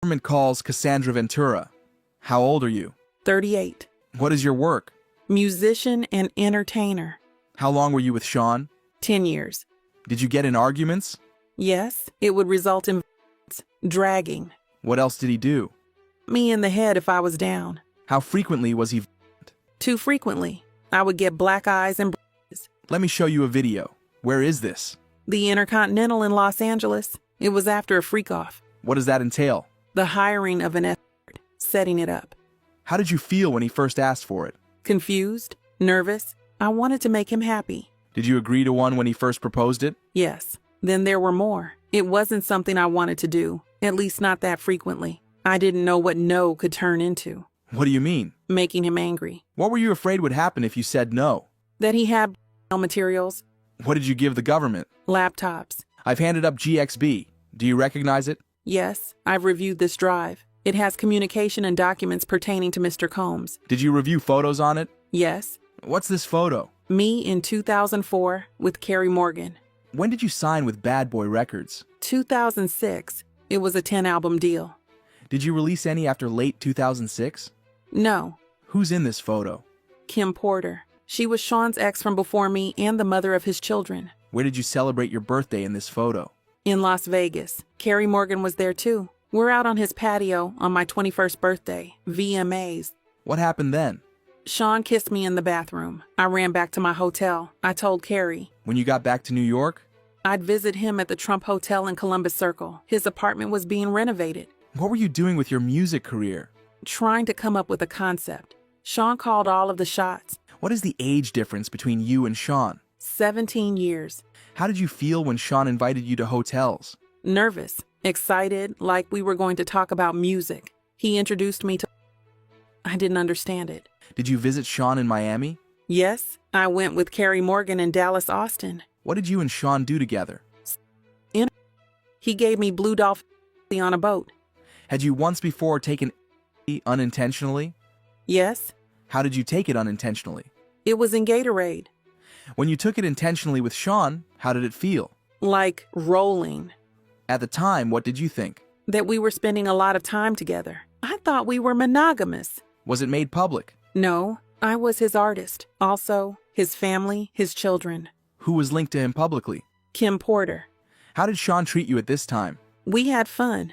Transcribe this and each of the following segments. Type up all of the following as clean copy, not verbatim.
Government calls Cassandra Ventura. How old are you? 38. What is your work? Musician and entertainer. How long were you with Sean? 10 years. Did you get in arguments? Yes, it would result in dragging. What else did he do? Me in the head if I was down. How frequently was he? Too frequently. I would get black eyes and Let me show you a video. Where is this? the Intercontinental in Los Angeles. It was after a freak-off. What does that entail? The hiring of an escort, setting it up. How did you feel when he first asked for it? Confused, nervous. I wanted to make him happy. Did you agree to one when he first proposed it? Yes. Then there were more. It wasn't something I wanted to do, at least not that frequently. I didn't know what no could turn into. What do you mean? Making him angry. What were you afraid would happen if you said no? That he had materials, What did you give the government? laptops. I've handed up GXB. Do you recognize it? Yes, I've reviewed this drive. It has communication and documents pertaining to Mr. Combs. Did you review photos on it? Yes. What's this photo? Me in 2004 with Carrie Morgan. When did you sign with Bad Boy Records? 2006. It was a 10-album deal. Did you release any after late 2006? No. Who's in this photo? Kim Porter. She was Sean's ex from before me and the mother of his children. Where did you celebrate your birthday in this photo? In Las Vegas. Carrie Morgan was there too. We're out on his patio on my 21st birthday. VMAs. What happened then? Sean kissed me in the bathroom. I ran back to my hotel. I told Carrie. When you got back to New York? I'd visit him at the Trump Hotel in Columbus Circle. His apartment was being renovated. What were you doing with your music career? Trying to come up with a concept. Sean called all of the shots. What is the age difference between you and Sean? 17 years. How did you feel when Sean invited you to hotels? Nervous. Excited, like we were going to talk about music. He introduced me to... I didn't understand it. Did you visit Sean in Miami? Yes, I went with Carrie Morgan in Dallas, Austin. What did you and Sean do together? He gave me Blue Dolphin on a boat. Had you once before taken unintentionally? Yes, How did you take it unintentionally? it was in Gatorade. When you took it intentionally with Sean, how did it feel? Like rolling. At the time, what did you think? That we were spending a lot of time together. I thought we were monogamous. Was it made public? No, I was his artist. Also, his family, his children. Who was linked to him publicly? Kim Porter. How did Sean treat you at this time? We had fun.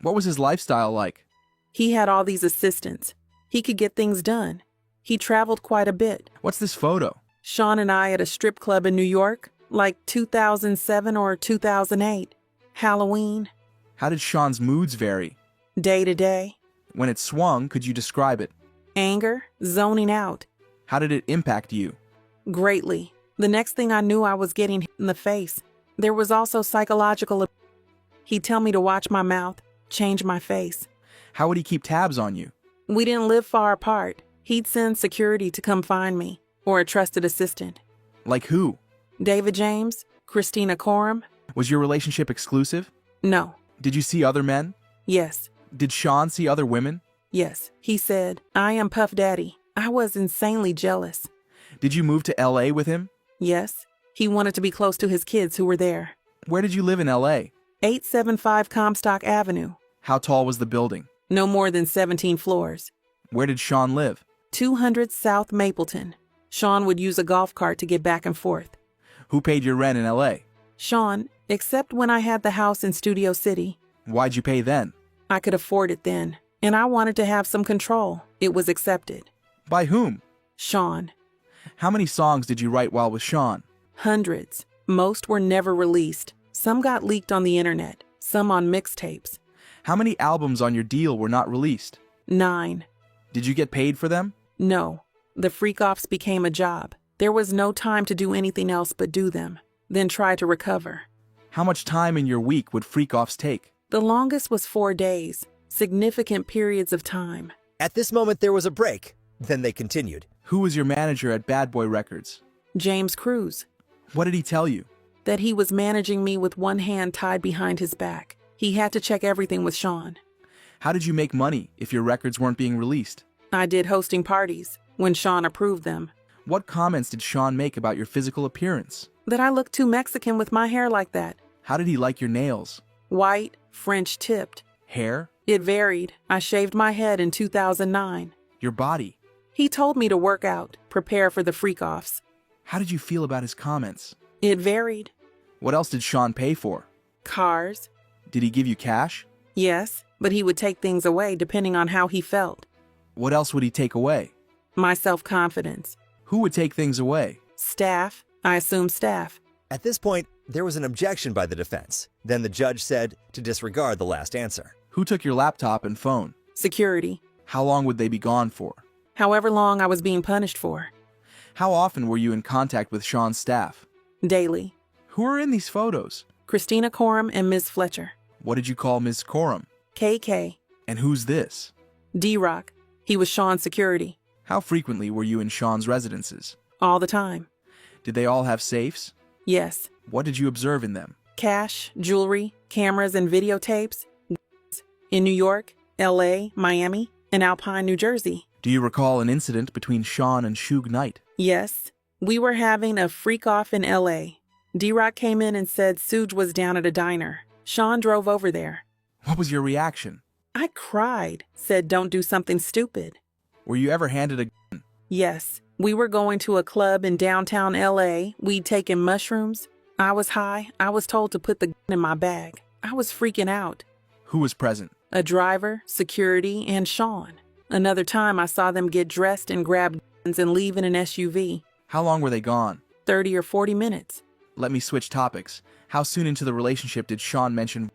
What was his lifestyle like? He had all these assistants. He could get things done. He traveled quite a bit. What's this photo? Sean and I at a strip club in New York, like 2007 or 2008. Halloween. How did Sean's moods vary? Day to day. When it swung, could you describe it? Anger. Zoning out. How did it impact you? Greatly. The next thing I knew, I was getting hit in the face. There was also psychological. He'd tell me to watch my mouth, change my face. How would he keep tabs on you? We didn't live far apart. He'd send security to come find me, or a trusted assistant. Like who? David James, Christina Coram. Was your relationship exclusive? No. Did you see other men? Yes. Did Sean see other women? Yes. He said, I am Puff Daddy. I was insanely jealous. Did you move to LA with him? Yes. He wanted to be close to his kids who were there. Where did you live in LA? 875 Comstock Avenue. How tall was the building? No more than 17 floors. Where did Sean live? 200 South Mapleton. Sean would use a golf cart to get back and forth. Who paid your rent in LA? Sean, except when I had the house in Studio City. Why'd you pay then? I could afford it then, and I wanted to have some control. It was accepted. By whom? Sean. How many songs did you write while with Sean? Hundreds. Most were never released. Some got leaked on the internet, some on mixtapes. How many albums on your deal were not released? 9. Did you get paid for them? No. The freak-offs became a job. There was no time to do anything else but do them, then try to recover. How much time in your week would freak-offs take? The longest was 4 days, significant periods of time. At this moment, there was a break. Then they continued. Who was your manager at Bad Boy Records? James Cruz. What did he tell you? That he was managing me with one hand tied behind his back. He had to check everything with Sean. How did you make money if your records weren't being released? I did hosting parties, when Sean approved them. What comments did Sean make about your physical appearance? That I looked too Mexican with my hair like that. How did he like your nails? White, French tipped. Hair? It varied. I shaved my head in 2009. Your body. He told me to work out, prepare for the freak-offs. How did you feel about his comments? It varied. What else did Sean pay for? Cars. Did he give you cash? Yes, but he would take things away depending on how he felt. What else would he take away? My self-confidence. Who would take things away? Staff. I assume staff. At this point, there was an objection by the defense. Then the judge said to disregard the last answer. Who took your laptop and phone? Security. How long would they be gone for? However long I was being punished for. How often were you in contact with Sean's staff? Daily. Who are in these photos? Christina Coram and Ms. Fletcher. What did you call Ms. Coram? KK. And who's this? D-Rock. He was Sean's security. How frequently were you in Sean's residences? All the time. Did they all have safes? Yes. What did you observe in them? Cash, jewelry, cameras, and videotapes. In New York, LA, Miami, and Alpine, New Jersey. Do you recall an incident between Sean and Suge Knight? Yes. We were having a freak-off in LA. D-Rock came in and said Suge was down at a diner. Sean drove over there. What was your reaction? I cried, said don't do something stupid. Were you ever handed a gun? Yes. We were going to a club in downtown LA. We'd taken mushrooms. I was high. I was told to put the gun in my bag. I was freaking out. Who was present? A driver, security, and Sean. Another time I saw them get dressed and grab guns and leave in an SUV. How long were they gone? 30 or 40 minutes. Let me switch topics. How soon into the relationship did Sean mention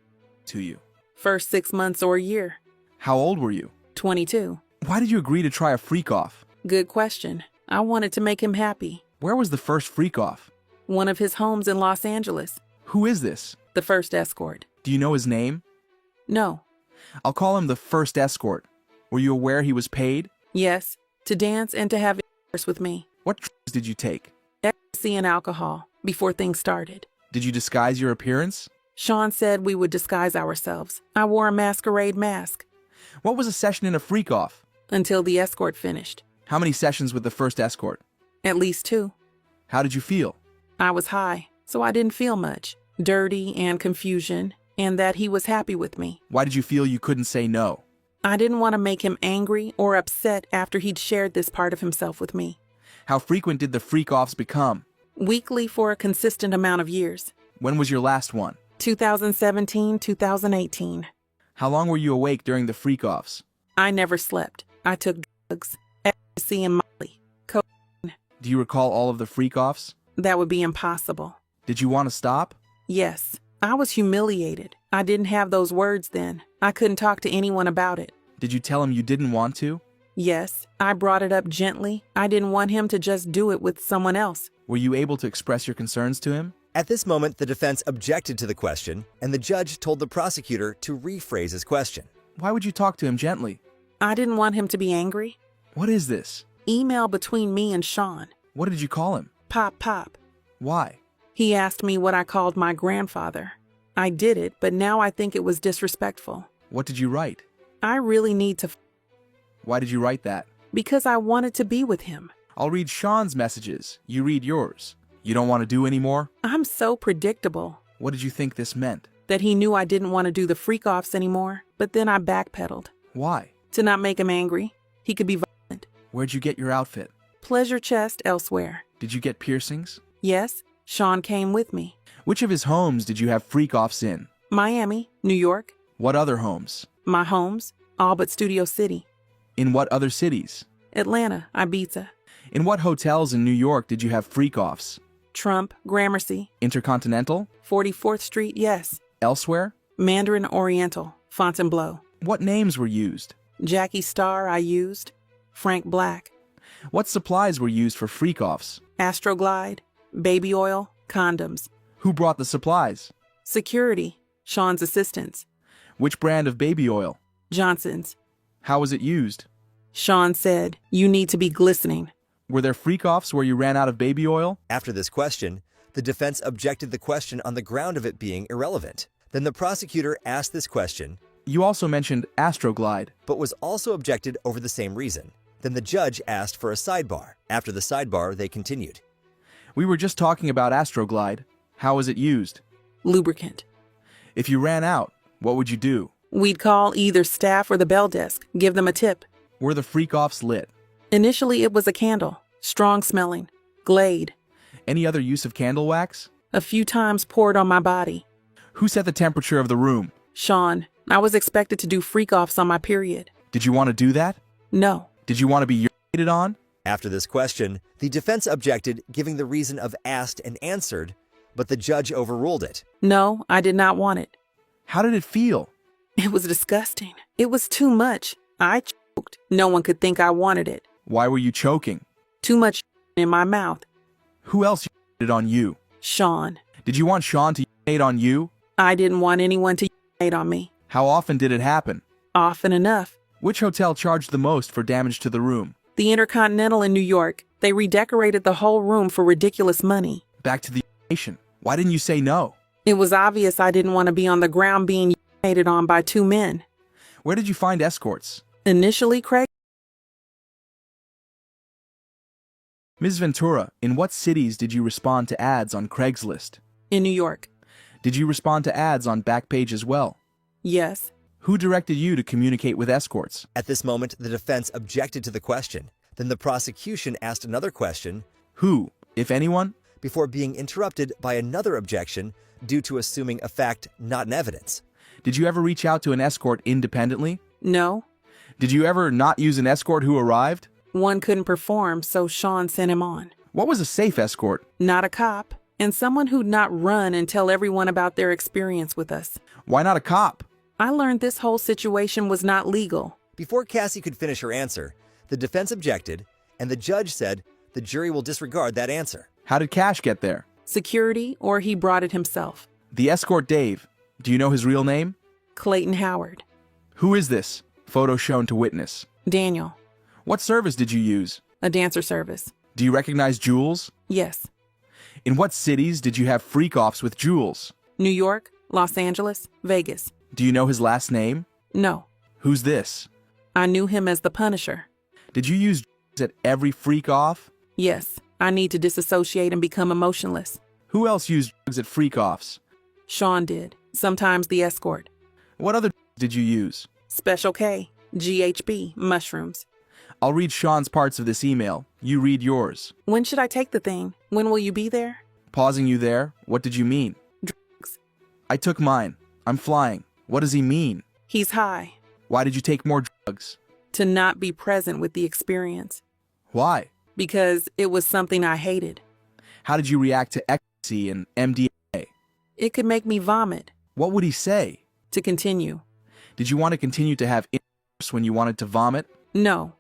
to you? First 6 months or a year. How old were you? 22. Why did you agree to try a freak-off? Good question. I wanted to make him happy. Where was the first freak-off? One of his homes in Los Angeles. Who is this? The first escort. Do you know his name? No. I'll call him the first escort. Were you aware he was paid? Yes. To dance and to have intercourse with me. What drugs did you take? Ecstasy and alcohol. Before things started. Did you disguise your appearance? Sean said we would disguise ourselves. I wore a masquerade mask. What was a session in a freak-off? Until the escort finished. How many sessions with the first escort? At least 2. How did you feel? I was high, so I didn't feel much. Dirty and confusion, and that he was happy with me. Why did you feel you couldn't say no? I didn't want to make him angry or upset after he'd shared this part of himself with me. How frequent did the freak-offs become? Weekly for a consistent amount of years. When was your last one? 2017, 2018. How long were you awake during the freak-offs? I never slept. I took drugs, ecstasy and Molly. Do you recall all of the freak-offs? That would be impossible. Did you want to stop? Yes. I was humiliated. I didn't have those words then. I couldn't talk to anyone about it. Did you tell him you didn't want to? Yes. I brought it up gently. I didn't want him to just do it with someone else. Were you able to express your concerns to him? At this moment, the defense objected to the question, and the judge told the prosecutor to rephrase his question. Why would you talk to him gently? I didn't want him to be angry. What is this? Email between me and Sean. What did you call him? Pop. Why? He asked me what I called my grandfather. I did it, but now I think it was disrespectful. What did you write? I really need to. Why did you write that? Because I wanted to be with him. I'll read Sean's messages. You read yours. You don't want to do any more? I'm so predictable. What did you think this meant? That he knew I didn't want to do the freak-offs anymore, but then I backpedaled. Why? To not make him angry. He could be violent. Where'd you get your outfit? Pleasure chest elsewhere. Did you get piercings? Yes, Sean came with me. Which of his homes did you have freak-offs in? Miami, New York. What other homes? My homes, all but Studio City. In what other cities? Atlanta, Ibiza. In what hotels in New York did you have freak-offs? Trump, Gramercy. Intercontinental? 44th Street, yes. Elsewhere? Mandarin Oriental, Fontainebleau. What names were used? Jackie Starr I used. Frank Black. What supplies were used for freak-offs? Astroglide, baby oil, condoms. Who brought the supplies? Security, Sean's assistants. Which brand of baby oil? Johnson's. How was it used? Sean said, you need to be glistening. Were there freak-offs where you ran out of baby oil? After this question, the defense objected the question on the ground of it being irrelevant. Then the prosecutor asked this question, You also mentioned Astroglide. but was also objected over the same reason. Then the judge asked for a sidebar. After the sidebar, they continued. We were just talking about Astroglide. How was it used? Lubricant. If you ran out, what would you do? We'd call either staff or the bell desk, give them a tip. Were the freak-offs lit? Initially, it was a candle, strong smelling, Glade. Any other use of candle wax? A few times poured on my body. Who set the temperature of the room? Sean, I was expected to do freak-offs on my period. Did you want to do that? No. Did you want to be urinated on? After this question, the defense objected, giving the reason of asked and answered, but the judge overruled it. No, I did not want it. How did it feel? It was disgusting. It was too much. I choked. No one could think I wanted it. Why were you choking? Too much in my mouth. Who else urinated on you? Sean. Did you want Sean to urinate on you? I didn't want anyone to urinate on me. How often did it happen? Often enough. Which hotel charged the most for damage to the room? The Intercontinental in New York. They redecorated the whole room for ridiculous money. Back to the urination. Why didn't you say no? It was obvious I didn't want to be on the ground being urinated on by two men. Where did you find escorts? Initially, Craig. Ms. Ventura, in what cities did you respond to ads on Craigslist? In New York. Did you respond to ads on Backpage as well? Yes. Who directed you to communicate with escorts? At this moment, the defense objected to the question. Then the prosecution asked another question, Who, if anyone? before being interrupted by another objection due to assuming a fact not in evidence. Did you ever reach out to an escort independently? No. Did you ever not use an escort who arrived? One couldn't perform, so Sean sent him on. What was a safe escort? Not a cop, and someone who'd not run and tell everyone about their experience with us. Why not a cop? I learned this whole situation was not legal. Before Cassie could finish her answer, the defense objected, and the judge said the jury will disregard that answer. How did Cash get there? Security, or he brought it himself. The escort Dave. Do you know his real name? Clayton Howard. Who is this? Photo shown to witness. Daniel. What service did you use? A dancer service. Do you recognize Jules? Yes. In what cities did you have freak-offs with Jules? New York, Los Angeles, Vegas. Do you know his last name? No. Who's this? I knew him as the Punisher. Did you use Jules at every freak-off? Yes. I need to disassociate and become emotionless. Who else used drugs at freak-offs? Sean did. Sometimes the escort. What other drugs did you use? Special K, GHB, mushrooms. I'll read Sean's parts of this email. You read yours. When should I take the thing? When will you be there? Pausing you there, what did you mean? Drugs. I took mine. I'm flying. What does he mean? He's high. Why did you take more drugs? To not be present with the experience. Why? Because it was something I hated. How did you react to ecstasy and MDMA? It could make me vomit. What would he say? To continue. Did you want to continue to have intercourse when you wanted to vomit? No.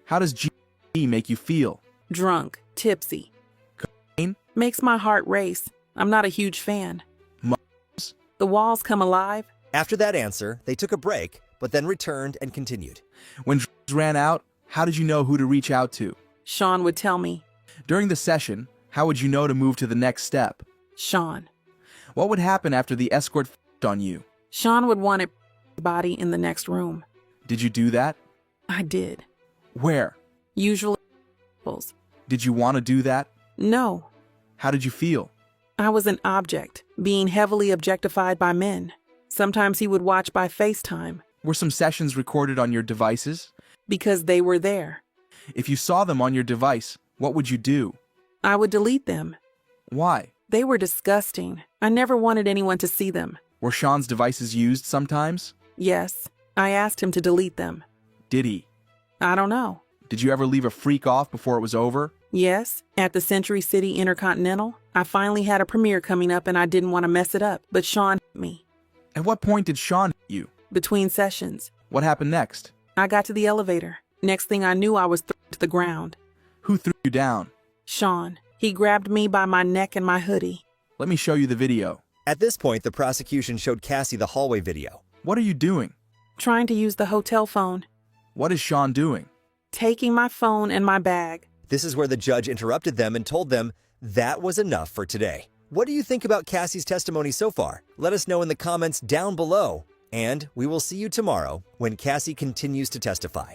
How does GHB make you feel? Drunk. Tipsy. Cocaine? Makes my heart race. I'm not a huge fan. Mushrooms? The walls come alive. After that answer, they took a break, but then returned and continued. When drugs ran out, how did you know who to reach out to? Sean would tell me. During the session, how would you know to move to the next step? Sean. What would happen after the escort f***ed on you? Sean would want it body in the next room. Did you do that? I did. Where? Usually. Did you want to do that? No. How did you feel? I was an object, being heavily objectified by men. Sometimes he would watch by FaceTime. Were some sessions recorded on your devices? Because they were there. If you saw them on your device, what would you do? I would delete them. Why? They were disgusting. I never wanted anyone to see them. Were Sean's devices used sometimes? Yes. I asked him to delete them. Did he? I don't know. Did you ever leave a freak off before it was over? Yes. At the Century City Intercontinental, I finally had a premiere coming up and I didn't want to mess it up, but Sean hit me. At what point did Sean hit you? Between sessions. What happened next? I got to the elevator. Next thing I knew, I was thrown to the ground. Who threw you down? Sean. He grabbed me by my neck and my hoodie. Let me show you the video. At this point, the prosecution showed Cassie the hallway video. What are you doing? Trying to use the hotel phone. What is Sean doing? Taking my phone and my bag. This is where the judge interrupted them and told them that was enough for today. What do you think about Cassie's testimony so far? Let us know in the comments down below. And we will see you tomorrow when Cassie continues to testify.